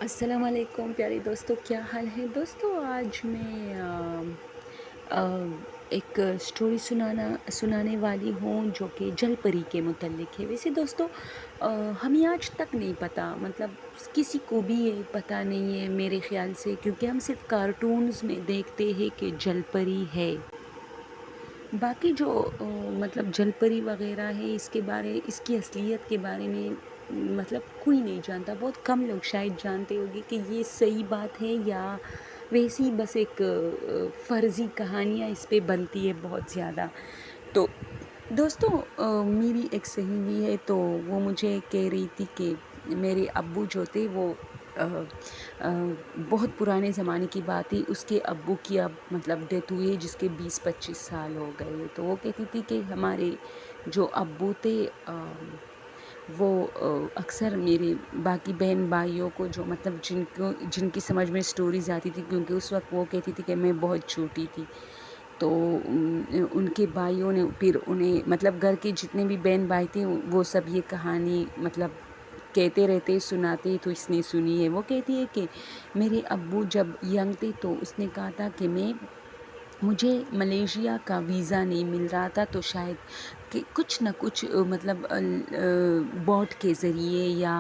السلام علیکم پیارے دوستوں، کیا حال ہے دوستوں؟ آج میں آ، ایک سٹوری سنانے والی ہوں جو کہ جل پری کے متعلق ہے۔ ویسے دوستوں، ہمیں آج تک نہیں پتہ، مطلب کسی کو بھی یہ پتہ نہیں ہے میرے خیال سے، کیونکہ ہم صرف کارٹونز میں دیکھتے ہیں کہ جل پری ہے۔ باقی جو مطلب جل پری وغیرہ ہے، اس کی اصلیت کے بارے میں مطلب کوئی نہیں جانتا۔ بہت کم لوگ شاید جانتے ہوگے کہ یہ صحیح بات ہے یا ویسی بس ایک فرضی کہانیاں اس پہ بنتی ہے بہت زیادہ۔ تو دوستوں، میری ایک سہیلی ہے، تو وہ مجھے کہہ رہی تھی کہ میرے ابو جو تھے وہ بہت پرانے زمانے کی بات تھی، اس کے ابو کی اب مطلب ڈیتھ ہوئی ہے جس کے 20-25 سال ہو گئے۔ تو وہ کہتی تھی کہ ہمارے جو ابو تھے وہ اکثر میرے باقی بہن بھائیوں کو جو مطلب جن کی سمجھ میں سٹوریز آتی تھی، کیونکہ اس وقت وہ کہتی تھی کہ میں بہت چھوٹی تھی، تو ان کے بھائیوں نے پھر انہیں مطلب گھر کے جتنے بھی بہن بھائی تھے وہ سب یہ کہانی مطلب کہتے رہتے، سناتے، تو اس نے سنی ہے۔ وہ کہتی ہے کہ میرے ابو جب ینگ تھے تو اس نے کہا تھا کہ مجھے ملیشیا کا ویزا نہیں مل رہا تھا، تو شاید کہ کچھ نہ کچھ مطلب بوٹ کے ذریعے یا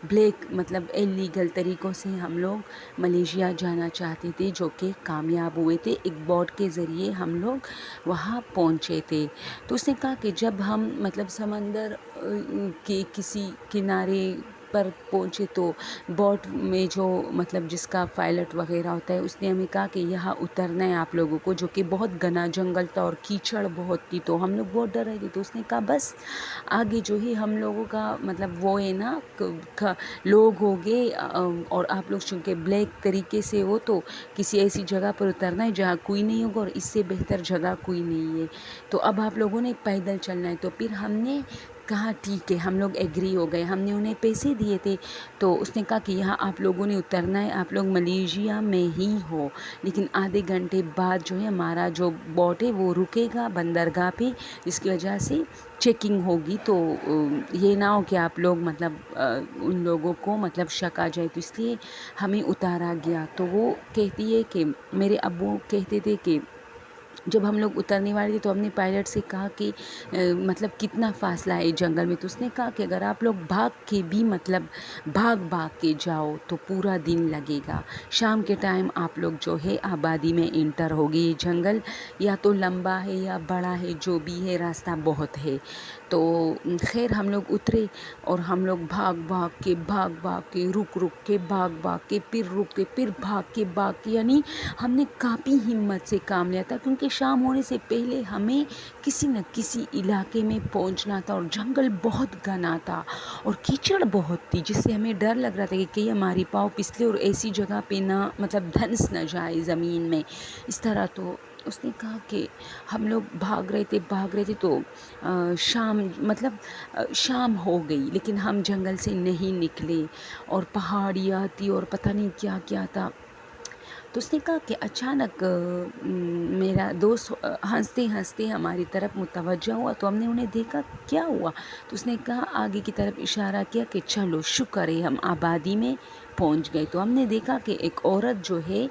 بلیک مطلب ایلیگل طریقوں سے ہم لوگ ملیشیا جانا چاہتے تھے، جو کہ کامیاب ہوئے تھے۔ ایک بوٹ کے ذریعے ہم لوگ وہاں پہنچے تھے۔ تو اس نے کہا کہ جب ہم مطلب سمندر کے کسی کنارے پر پہنچے تو بوٹ میں جو مطلب جس کا پائلٹ وغیرہ ہوتا ہے، اس نے ہمیں کہا کہ یہاں اترنا ہے آپ لوگوں کو، جو کہ بہت گھنا جنگل تھا اور کیچڑ بہت تھی، تو ہم لوگ بہت ڈر رہے تھے۔ تو اس نے کہا بس آگے جو ہی ہم لوگوں کا مطلب وہ ہے نا لوگ ہوگے، اور آپ لوگ چونکہ بلیک طریقے سے ہو تو کسی ایسی جگہ پر اترنا ہے جہاں کوئی نہیں ہوگا، اور اس سے بہتر جگہ کوئی نہیں ہے، تو اب آپ لوگوں نے پیدل چلنا ہے۔ تو پھر ہم نے کہا ٹھیک ہے، ہم لوگ ایگری ہو گئے، ہم نے انہیں پیسے دیے تھے۔ تو اس نے کہا کہ یہاں آپ لوگوں نے اترنا ہے، آپ لوگ ملیشیا میں ہی ہو، لیکن آدھے گھنٹے بعد جو ہے ہمارا جو بوٹ ہے وہ رکے گا بندرگاہ پہ، جس کی وجہ سے چیکنگ ہوگی، تو یہ نہ ہو کہ آپ لوگ مطلب ان لوگوں کو مطلب شک آ جائے، تو اس لیے ہمیں اتارا گیا۔ تو وہ کہتی ہے کہ میرے ابو کہتے تھے کہ جب ہم لوگ اترنے والے تھے تو ہم نے پائلٹ سے کہا کہ مطلب کتنا فاصلہ ہے جنگل میں، تو اس نے کہا کہ اگر آپ لوگ بھاگ کے جاؤ تو پورا دن لگے گا، شام کے ٹائم آپ لوگ جو ہے آبادی میں انٹر ہوگے۔ یہ جنگل یا تو لمبا ہے یا بڑا ہے، جو بھی ہے راستہ بہت ہے۔ تو خیر ہم لوگ اترے، اور ہم لوگ بھاگ کے رک کے پھر رک کے پھر بھاگ کے یعنی ہم نے کافی ہمت سے کام لیا تھا، کیونکہ شام ہونے سے پہلے ہمیں کسی نہ کسی علاقے میں پہنچنا تھا، اور جنگل بہت گھنا تھا اور کیچڑ بہت تھی، جس سے ہمیں ڈر لگ رہا تھا کہ کہیں ہماری پاؤں پسلے اور ایسی جگہ پہ نہ مطلب دھنس نہ جائے زمین میں اس طرح۔ تو اس نے کہا کہ ہم لوگ بھاگ رہے تھے تو شام ہو گئی، لیکن ہم جنگل سے نہیں نکلے، اور پہاڑیاں تھی اور پتہ نہیں کیا کیا تھا۔ تو اس نے کہا کہ اچانک میرا دوست ہنستے ہنستے ہماری طرف متوجہ ہوا، تو ہم نے انہیں دیکھا کیا ہوا، تو اس نے کہا آگے کی طرف اشارہ کیا کہ چلو شکر ہے ہم آبادی میں پہنچ گئے۔ تو ہم نے دیکھا کہ ایک عورت جو ہے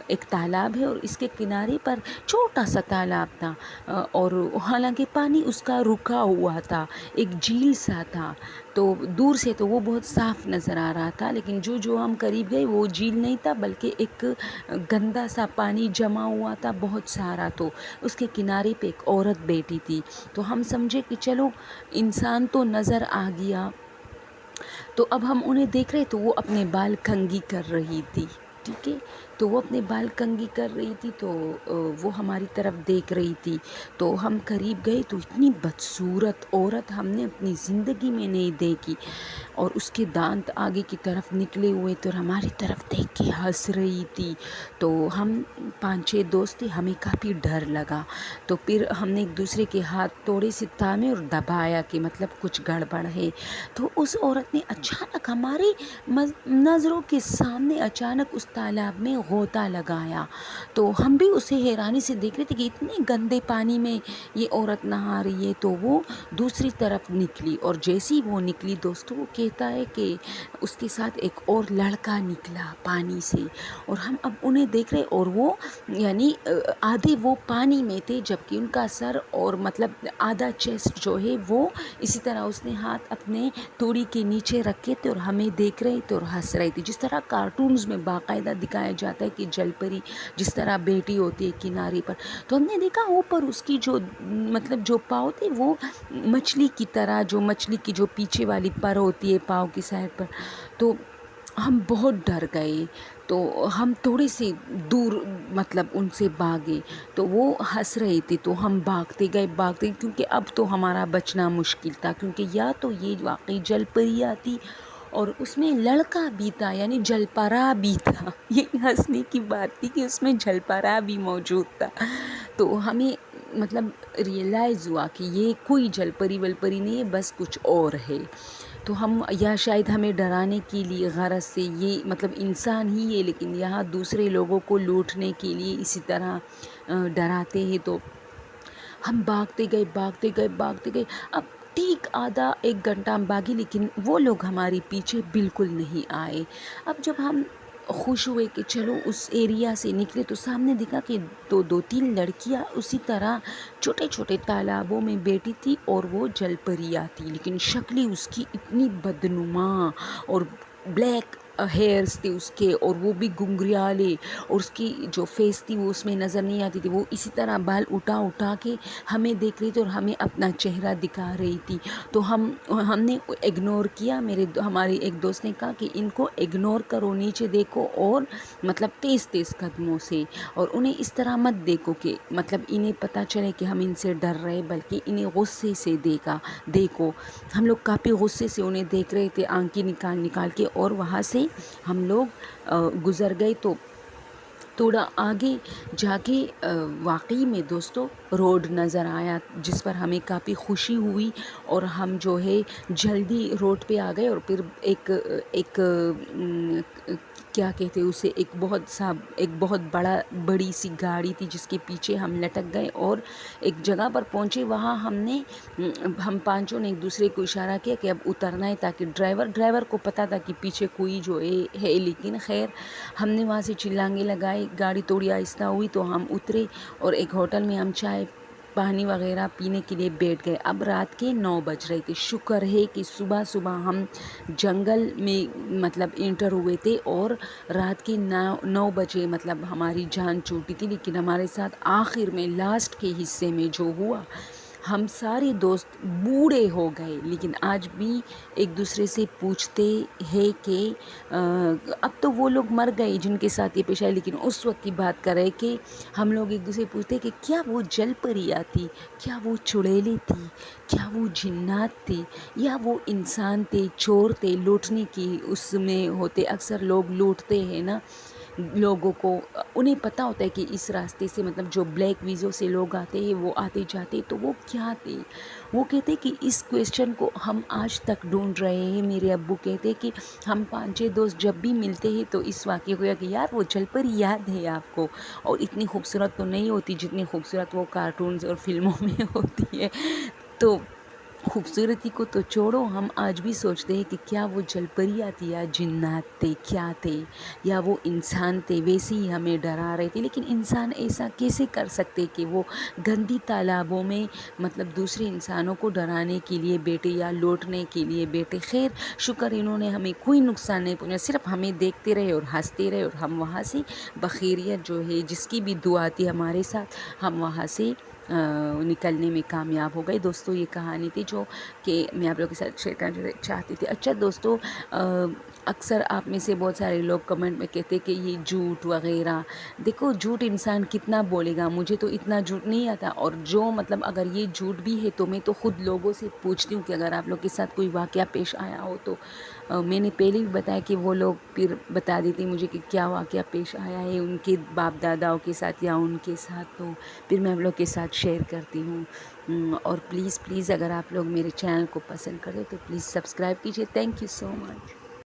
ایک تالاب ہے، اور اس کے کنارے پر چھوٹا سا تالاب تھا، اور حالانکہ پانی اس کا رکا ہوا تھا، ایک جھیل سا تھا، تو دور سے تو وہ بہت صاف نظر آ رہا تھا، لیکن جو ہم قریب گئے وہ جھیل نہیں تھا بلکہ ایک گندا سا پانی جمع ہوا تھا بہت سارا۔ تو اس کے کنارے پہ ایک عورت بیٹھی تھی، تو ہم سمجھے کہ چلو انسان تو نظر آ گیا۔ تو اب ہم انہیں دیکھ رہے تو وہ اپنے بال کنگھی کر رہی تھی، ٹھیک ہے، تو وہ اپنے بال کنگھی کر رہی تھی، تو وہ ہماری طرف دیکھ رہی تھی۔ تو ہم قریب گئے تو اتنی بدصورت عورت ہم نے اپنی زندگی میں نہیں دیکھی، اور اس کے دانت آگے کی طرف نکلے ہوئے تھے، اور ہماری طرف دیکھ کے ہنس رہی تھی۔ تو ہم 5-6 دوست تھے، ہمیں کافی ڈر لگا، تو پھر ہم نے ایک دوسرے کے ہاتھ تھوڑے سے تھامے اور دبایا کہ مطلب کچھ گڑبڑ ہے۔ تو اس عورت نے اچانک ہماری نظروں کے سامنے اچانک اس تالاب میں غوطہ لگایا تو ہم بھی اسے حیرانی سے دیکھ رہے تھے کہ اتنے گندے پانی میں یہ عورت نہا رہی ہے. تو وہ دوسری طرف نکلی اور جیسی وہ نکلی دوستو وہ کہتا ہے کہ اس کے ساتھ ایک اور لڑکا نکلا پانی سے اور ہم اب انہیں دیکھ رہے اور وہ یعنی آدھے وہ پانی میں تھے جبکہ ان کا سر اور مطلب آدھا چیسٹ جو ہے وہ اسی طرح اس نے ہاتھ اپنے توڑی کے نیچے رکھے تھے اور ہمیں دیکھ رہے تھے اور ہنس رہے تھے. جس طرح کارٹونز میں باقاعدہ دکھایا جاتا ہے کہ جل پری جس طرح بیٹھی ہوتی ہے کنارے پر, تو ہم نے دیکھا اوپر اس کی جو مطلب جو پاؤں تھے وہ مچھلی کی طرح, جو مچھلی کی جو پیچھے والی پر ہوتی ہے پاؤں کی سائڈ پر. تو ہم بہت ڈر گئے تو ہم تھوڑے سے دور مطلب ان سے بھاگے تو وہ ہنس رہے تھے تو ہم بھاگتے گئے کیونکہ اب تو ہمارا بچنا مشکل تھا کیونکہ یا تو یہ واقعی جل پری آتی اور اس میں لڑکا بھی تھا یعنی جل پرا بھی تھا. یہ ہنسنے کی بات تھی کہ اس میں جل پرا بھی موجود تھا. تو ہمیں مطلب ریئلائز ہوا کہ یہ کوئی جل پری ول پری نہیں ہے, بس کچھ اور ہے. تو ہم یا شاید ہمیں ڈرانے کے لیے غرض سے یہ مطلب انسان ہی ہے لیکن یہاں دوسرے لوگوں کو لوٹنے کے لیے اسی طرح ڈراتے ہیں. تو ہم بھاگتے گئے. اب ٹھیک آدھا ایک گھنٹہ ہم بھاگے لیکن وہ لوگ ہمارے پیچھے بالکل نہیں آئے. اب جب ہم خوش ہوئے کہ چلو اس ایریا سے نکلے تو سامنے دکھا کہ دو تین لڑکیاں اسی طرح چھوٹے چھوٹے تالابوں میں بیٹھی تھی اور وہ جل پریاں تھی لیکن شکلیں اس کی اتنی بدنما اور بلیک ہیئرس تھے اس کے اور وہ بھی گنگریالے اور اس کی جو فیس تھی وہ اس میں نظر نہیں آتی تھی. وہ اسی طرح بال اٹھا کے ہمیں دیکھ رہی تھی اور ہمیں اپنا چہرہ دکھا رہی تھی. تو ہم نے اگنور کیا. ہمارے ایک دوست نے کہا کہ ان کو اگنور کرو, نیچے دیکھو اور مطلب تیز قدموں سے اور انہیں اس طرح مت دیکھو کہ مطلب انہیں پتہ چلے کہ ہم ان سے ڈر رہے بلکہ انہیں غصے سے دیکھو. ہم لوگ کافی غصے سے انہیں دیکھ رہے تھے آنکھیں نکال کے اور وہاں سے ہم لوگ گزر گئے. تو تھوڑا آگے جا کے واقعی میں دوستو روڈ نظر آیا جس پر ہمیں کافی خوشی ہوئی اور ہم جو ہے جلدی روڈ پہ آ گئے اور پھر ایک کیا کہتے اسے ایک بہت بڑی سی گاڑی تھی جس کے پیچھے ہم لٹک گئے اور ایک جگہ پر پہنچے. وہاں ہم پانچوں نے ایک دوسرے کو اشارہ کیا کہ اب اترنا ہے تاکہ ڈرائیور کو پتا تھا کہ پیچھے کوئی جو ہے لیکن خیر ہم نے وہاں سے چلانگے لگائے. گاڑی تھوڑی آہستہ ہوئی تو ہم اترے اور ایک ہوٹل میں ہم چائے پانی وغیرہ پینے کے لیے بیٹھ گئے. اب رات کے 9 بج رہے تھے. شکر ہے کہ صبح ہم جنگل میں مطلب انٹر ہوئے تھے اور رات کے 9 بجے مطلب ہماری جان چھوٹی تھی. لیکن ہمارے ساتھ آخر میں لاسٹ کے حصے میں جو ہوا ہم سارے دوست بوڑھے ہو گئے لیکن آج بھی ایک دوسرے سے پوچھتے ہیں کہ اب تو وہ لوگ مر گئے جن کے ساتھ یہ پیش آئے لیکن اس وقت کی بات کر رہے کہ ہم لوگ ایک دوسرے پوچھتے کہ کیا وہ جل پریاں تھی, کیا وہ چڑیلیں تھی, کیا وہ جنات تھے یا وہ انسان تھے, چور تھے, لوٹنے کی اس میں ہوتے. اکثر لوگ لوٹتے ہیں نا لوگوں کو, انہیں پتہ ہوتا ہے کہ اس راستے سے مطلب جو بلیک ویزوں سے لوگ آتے ہیں وہ آتے جاتے. تو وہ کیا تھے؟ وہ کہتے کہ اس کویسچن کو ہم آج تک ڈھونڈ رہے ہیں. میرے ابو کہتے کہ ہم 5-6 دوست جب بھی ملتے ہیں تو اس واقعے کو کہ یار وہ جل پری یاد ہے آپ کو, اور اتنی خوبصورت تو نہیں ہوتی جتنی خوبصورت وہ کارٹونز اور فلموں میں ہوتی ہے. تو خوبصورتی کو تو چھوڑو, ہم آج بھی سوچتے ہیں کہ کیا وہ جل پریاں تھی یا جنات تھے, کیا تھے یا وہ انسان تھے. ویسے ہی ہمیں ڈرا رہے تھے لیکن انسان ایسا کیسے کر سکتے کہ وہ گندی تالابوں میں مطلب دوسرے انسانوں کو ڈرانے کے لیے بیٹھے یا لوٹنے کے لیے بیٹھے. خیر شکر انہوں نے ہمیں کوئی نقصان نہیں پہنچا, صرف ہمیں دیکھتے رہے اور ہنستے رہے اور ہم وہاں سے بخیریت جو ہے جس کی بھی دعا تھی ہمارے ساتھ ہم وہاں سے نکلنے میں کامیاب ہو گئے. دوستو یہ کہانی تھی جو کہ میں آپ لوگوں کے ساتھ شیئر کرنا چاہتی تھی. اچھا دوستو, اکثر آپ میں سے بہت سارے لوگ کمنٹ میں کہتے کہ یہ جھوٹ وغیرہ, دیکھو جھوٹ انسان کتنا بولے گا, مجھے تو اتنا جھوٹ نہیں آتا. اور جو مطلب اگر یہ جھوٹ بھی ہے تو میں تو خود لوگوں سے پوچھتی ہوں کہ اگر آپ لوگ کے ساتھ کوئی واقعہ پیش آیا ہو تو میں نے پہلے بھی بتایا کہ وہ لوگ پھر بتا دیتے مجھے کہ کیا واقعہ پیش آیا ہے ان کے باپ داداؤں کے ساتھ یا ان کے ساتھ, تو پھر میں آپ لوگ کے ساتھ شیئر کرتی ہوں. اور پلیز اگر آپ لوگ میرے چینل کو پسند کرتے تو پلیز سبسکرائب کیجیے. Thank you so much.